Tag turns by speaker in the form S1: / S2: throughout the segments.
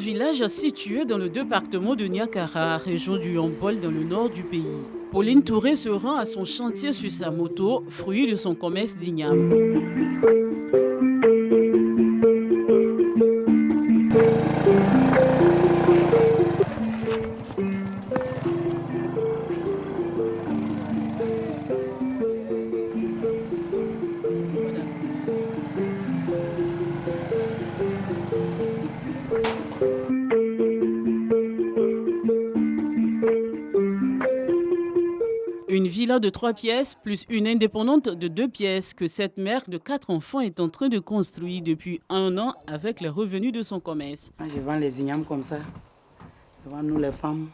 S1: village situé dans le département de Niakara, région du Yombol dans le nord du pays. Pauline Touré se rend à son chantier sur sa moto, fruit de son commerce d'igname. Une villa de 3 pièces plus une indépendante de 2 pièces que cette mère de 4 enfants est en train de construire depuis 1 an avec les revenus de son commerce.
S2: Je vends les ignames comme ça. Je vends nous les femmes,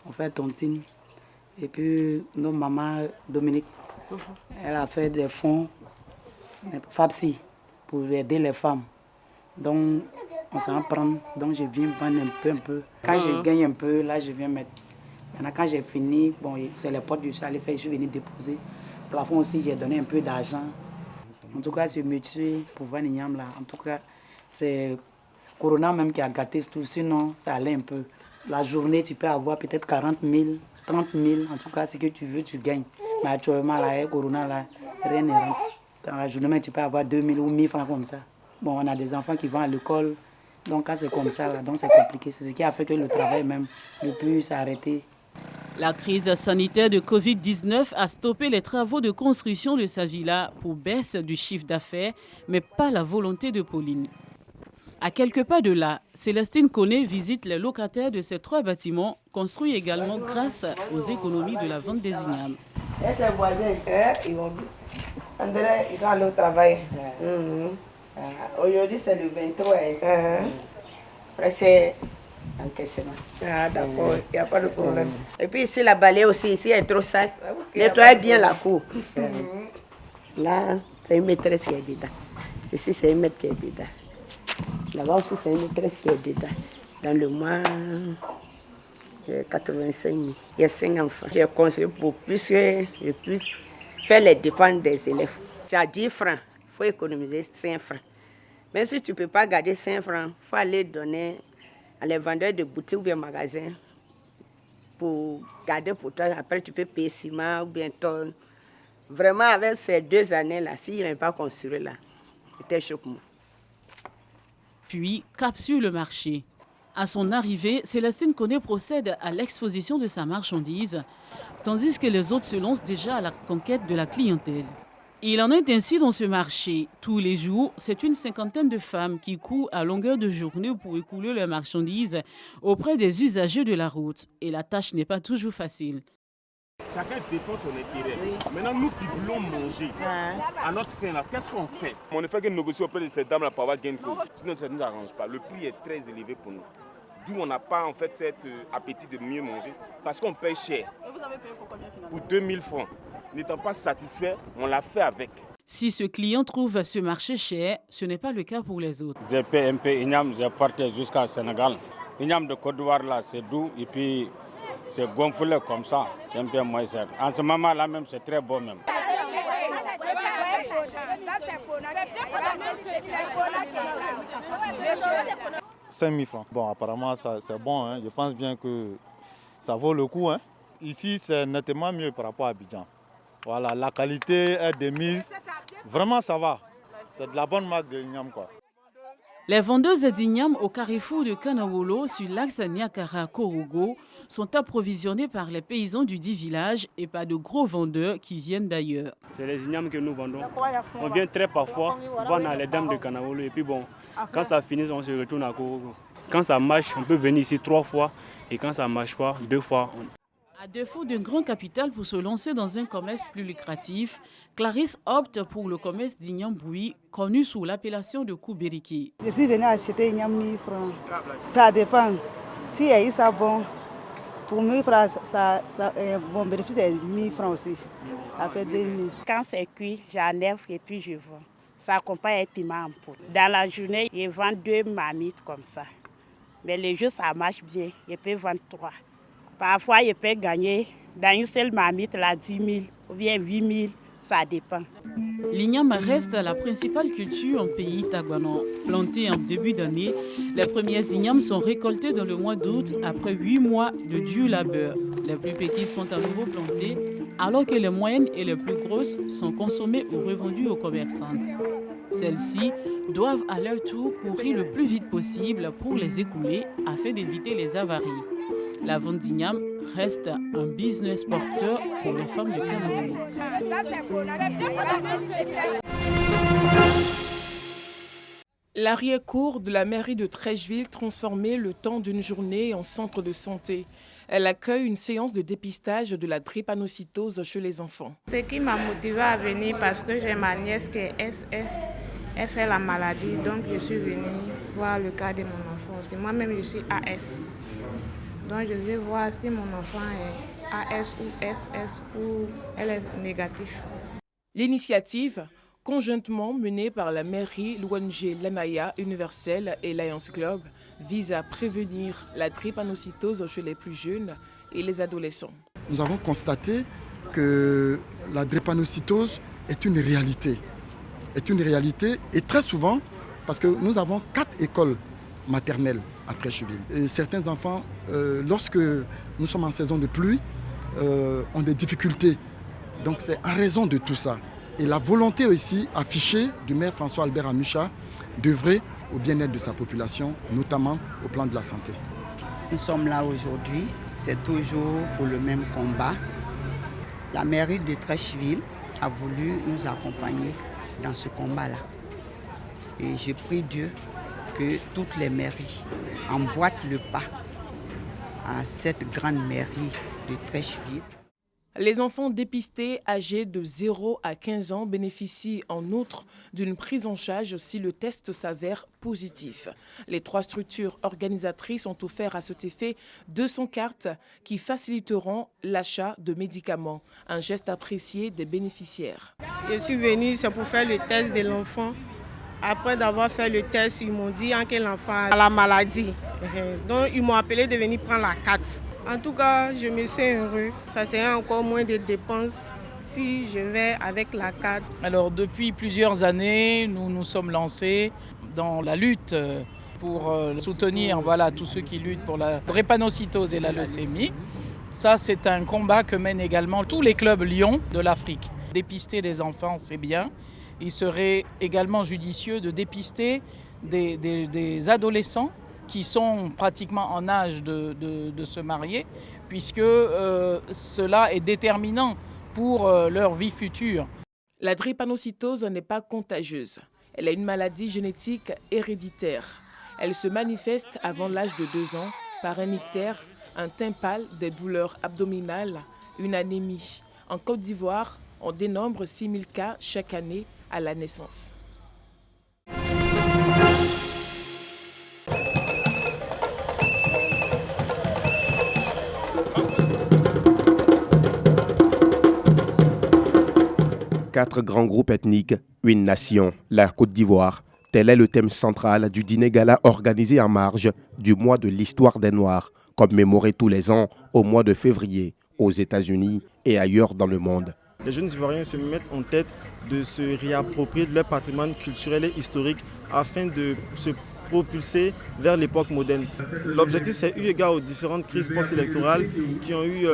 S2: on fait tontine. Et puis notre maman Dominique, elle a fait des fonds FAPSI pour aider les femmes. Donc on s'en prend, donc je viens vendre un peu. Quand je gagne un peu, là je viens mettre. Maintenant, quand j'ai fini, bon, c'est les portes du chalet, je suis venu déposer. Plafond aussi, j'ai donné un peu d'argent. En tout cas, ce métier pour vendre l'igname là, en tout cas, c'est Corona même qui a gâté tout. Sinon, ça allait un peu. La journée, tu peux avoir peut-être 40 000, 30 000. En tout cas, ce que tu veux, tu gagnes. Mais actuellement, là, Corona, là, rien ne rentre. Dans la journée, tu peux avoir 2 000 ou 1 000 francs comme ça. Bon, on a des enfants qui vont à l'école. Donc, quand c'est comme ça, là, donc c'est compliqué. C'est ce qui a fait que le travail même, depuis, s'est arrêté.
S1: La crise sanitaire de Covid-19 a stoppé les travaux de construction de sa villa pour baisse du chiffre d'affaires, mais pas la volonté de Pauline. À quelques pas de là, Célestine Koné visite les locataires de ces 3 bâtiments, construits également grâce aux économies de la vente des ignames.
S3: Tes voisins, ils vont bien. André, ils sont allés au travail. Aujourd'hui, c'est le 23. Après, c'est encaissement. Ah, d'accord, il n'y a pas de problème. Et puis ici, la balai aussi, ici, elle est trop sale. Nettoyez bien la cour. Là, c'est une maîtresse qui est dedans. Ici, c'est une maître qui est dedans. Là-bas aussi, c'est une maîtresse qui est dedans. Dans le mois 85 000. Il y a 5 enfants. J'ai conseillé pour plus que je puisse faire les dépenses des élèves. Tu as 10 francs, il faut économiser 5 francs. Même si tu ne peux pas garder 5 francs, il faut aller donner à les vendeurs de boutiques ou bien magasins pour garder pour toi. Après, tu peux payer ciment ou bien tonne. Vraiment, avec ces 2 années-là, s'il n'avait pas construit là, c'était chaud pour moi.
S1: Puis, cap sur le marché. À son arrivée, Célestine Koné procède à l'exposition de sa marchandise, tandis que les autres se lancent déjà à la conquête de la clientèle. Il en est ainsi dans ce marché. Tous les jours, c'est une 50aine de femmes qui courent à longueur de journée pour écouler leurs marchandises auprès des usagers de la route. Et la tâche n'est pas toujours facile.
S4: Chacun défend son intérêt. Oui. Maintenant, nous qui voulons manger, à notre fin, là, qu'est-ce qu'on fait? On ne fait que négocier auprès de ces dames-là pour avoir gain de cause. Sinon, ça ne nous arrange pas. Le prix est très élevé pour nous. D'où on n'a pas en fait cet appétit de mieux manger. Parce qu'on paye cher. Et vous avez payé pour combien finalement? Pour 2000 francs. N'étant pas satisfait, on l'a fait avec.
S1: Si ce client trouve ce marché cher, ce n'est pas le cas pour les autres.
S5: J'ai payé un peu igname, j'ai porté jusqu'à Sénégal. Igname de Côte d'Ivoire, là, c'est doux et puis c'est gonflé comme ça. C'est un peu moins cher. En ce moment-là même, c'est très beau même.
S6: Ça, 5 000 francs. Bon, apparemment, c'est bon. Hein. Je pense bien que ça vaut le coup. Hein. Ici, c'est nettement mieux par rapport à Abidjan. Voilà, la qualité est de mise. Vraiment, ça va. C'est de la bonne marque de l'igname, quoi.
S1: Les vendeuses d'igname au carrefour de Kanawolo sur l'axe Niakara-Korogo sont approvisionnées par les paysans du dit village et par de gros vendeurs qui viennent d'ailleurs.
S7: C'est les ignames que nous vendons. On vient très parfois vendre les dames de Kanawolo et puis bon, quand ça finit, on se retourne à Korogo. Quand ça marche, on peut venir ici 3 fois et quand ça ne marche pas, 2 fois.
S1: À défaut d'un grand capital pour se lancer dans un commerce plus lucratif, Clarisse opte pour le commerce d'igname-bouilli, connu sous l'appellation de Kouberiki.
S8: Je suis venue acheter igname 1 000 francs. Ça dépend. Si il y a bon, pour 1 000 francs, mon bénéfice est 1 000 francs aussi. Ça fait 2 000.
S9: Quand c'est cuit, j'enlève et puis je vends. Ça accompagne un piment en poudre. Dans la journée, je vends 2 marmites comme ça. Mais le jour, ça marche bien. Je peux vendre 3. Parfois, je peux gagner dans une seule marmite là, 10 000 ou bien 8 000 Ça dépend.
S1: L'igname reste la principale culture en pays taguanan. Plantée en début d'année, les premières ignames sont récoltées dans le mois d'août après 8 mois de dur labeur. Les plus petites sont à nouveau plantées, alors que les moyennes et les plus grosses sont consommées ou revendues aux commerçantes. Celles-ci doivent à leur tour courir le plus vite possible pour les écouler afin d'éviter les avaries. La vente d'igname reste un business porteur pour les femmes de Cameroun.
S10: L'arrière-cour de la mairie de Treichville transformée le temps d'une journée en centre de santé. Elle accueille une séance de dépistage de la drépanocytose chez les enfants.
S11: Ce qui m'a motivée à venir parce que j'ai ma nièce qui est SS. Elle fait la maladie, donc je suis venue voir le cas de mon enfant aussi. Moi-même, je suis AS. Donc je vais voir si mon enfant est AS ou SS ou elle est négative.
S10: L'initiative, conjointement menée par la mairie, l'ONG Lanaya Universelle et Lions Club, vise à prévenir la drépanocytose chez les plus jeunes et les adolescents.
S12: Nous avons constaté que la drépanocytose est une réalité. Et très souvent, parce que nous avons 4 écoles maternelles à Treichville. Et certains enfants, lorsque nous sommes en saison de pluie, ont des difficultés. Donc c'est en raison de tout ça. Et la volonté aussi affichée du maire François-Albert Amucha d'œuvrer au bien-être de sa population, notamment au plan de la santé.
S13: Nous sommes là aujourd'hui, c'est toujours pour le même combat. La mairie de Treichville a voulu nous accompagner dans ce combat-là. Et je prie Dieu que toutes les mairies emboîtent le pas à cette grande mairie de Treichville.
S10: Les enfants dépistés âgés de 0 à 15 ans bénéficient en outre d'une prise en charge si le test s'avère positif. Les 3 structures organisatrices ont offert à cet effet 200 cartes qui faciliteront l'achat de médicaments, un geste apprécié des bénéficiaires.
S14: Je suis venue, c'est pour faire le test de l'enfant. Après d'avoir fait le test, ils m'ont dit que l'enfant a la maladie. Donc ils m'ont appelé de venir prendre la carte. En tout cas, je me sens heureux. Ça serait encore moins de dépenses si je vais avec la carte.
S15: Alors depuis plusieurs années, nous nous sommes lancés dans la lutte pour soutenir tous ceux qui luttent pour la drépanocytose et la leucémie. Ça, c'est un combat que mènent également tous les clubs Lyon de l'Afrique. Dépister des enfants, c'est bien. Il serait également judicieux de dépister des adolescents qui sont pratiquement en âge de se marier, puisque cela est déterminant pour leur vie future.
S10: La drépanocytose n'est pas contagieuse. Elle est une maladie génétique héréditaire. Elle se manifeste avant l'âge de 2 ans par un ictère, un teint pâle, des douleurs abdominales, une anémie. En Côte d'Ivoire, on dénombre 6 000 cas chaque année à la naissance.
S16: Quatre grands groupes ethniques, une nation, la Côte d'Ivoire. Tel est le thème central du dîner gala organisé en marge du mois de l'histoire des Noirs, commémoré tous les ans au mois de février aux États-Unis et ailleurs dans le monde.
S17: Les jeunes Ivoiriens se mettent en tête de se réapproprier de leur patrimoine culturel et historique afin de se propulser vers l'époque moderne. L'objectif, c'est eu égard aux différentes crises post-électorales qui ont eu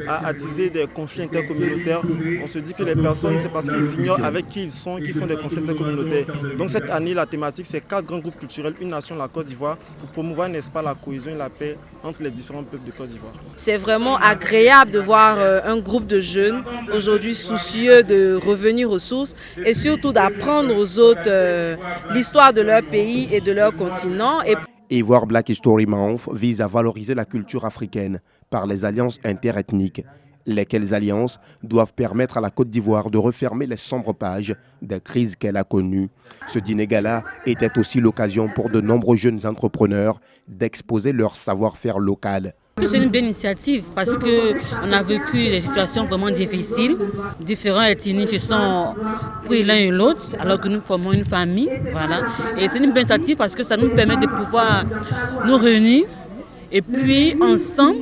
S17: à attiser des conflits intercommunautaires. On se dit que les personnes, c'est parce qu'ils ignorent avec qui ils sont qui font des conflits intercommunautaires. Donc cette année, la thématique, c'est 4 grands groupes culturels, une nation, la Côte d'Ivoire, pour promouvoir, n'est-ce pas, la cohésion et la paix entre les différents peuples de Côte d'Ivoire.
S18: C'est vraiment agréable de voir un groupe de jeunes aujourd'hui soucieux de revenir aux sources et surtout d'apprendre aux autres l'histoire de leur pays et de leur continent.
S16: Ivoire Black History Month vise à valoriser la culture africaine par les alliances interethniques. Lesquelles alliances doivent permettre à la Côte d'Ivoire de refermer les sombres pages des crises qu'elle a connues. Ce dîner gala était aussi l'occasion pour de nombreux jeunes entrepreneurs d'exposer leur savoir-faire local.
S19: C'est une belle initiative parce qu'on a vécu des situations vraiment difficiles. Différents ethnies se sont pris l'un et l'autre alors que nous formons une famille. Voilà. Et c'est une belle initiative parce que ça nous permet de pouvoir nous réunir et puis ensemble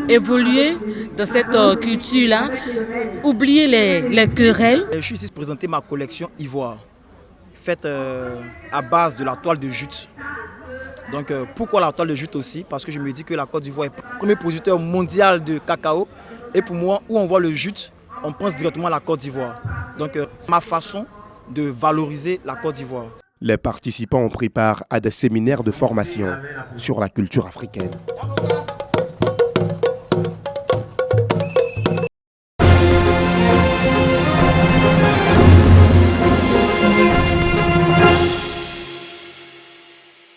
S19: évoluer dans cette culture-là, oublier les querelles.
S20: Je suis ici pour présenter ma collection ivoire, faite à base de la toile de jute. Donc pourquoi la toile de jute aussi? Parce que je me dis que la Côte d'Ivoire est le premier producteur mondial de cacao. Et pour moi, où on voit le jute, on pense directement à la Côte d'Ivoire. Donc c'est ma façon de valoriser la Côte d'Ivoire.
S16: Les participants ont pris part à des séminaires de formation sur la culture africaine.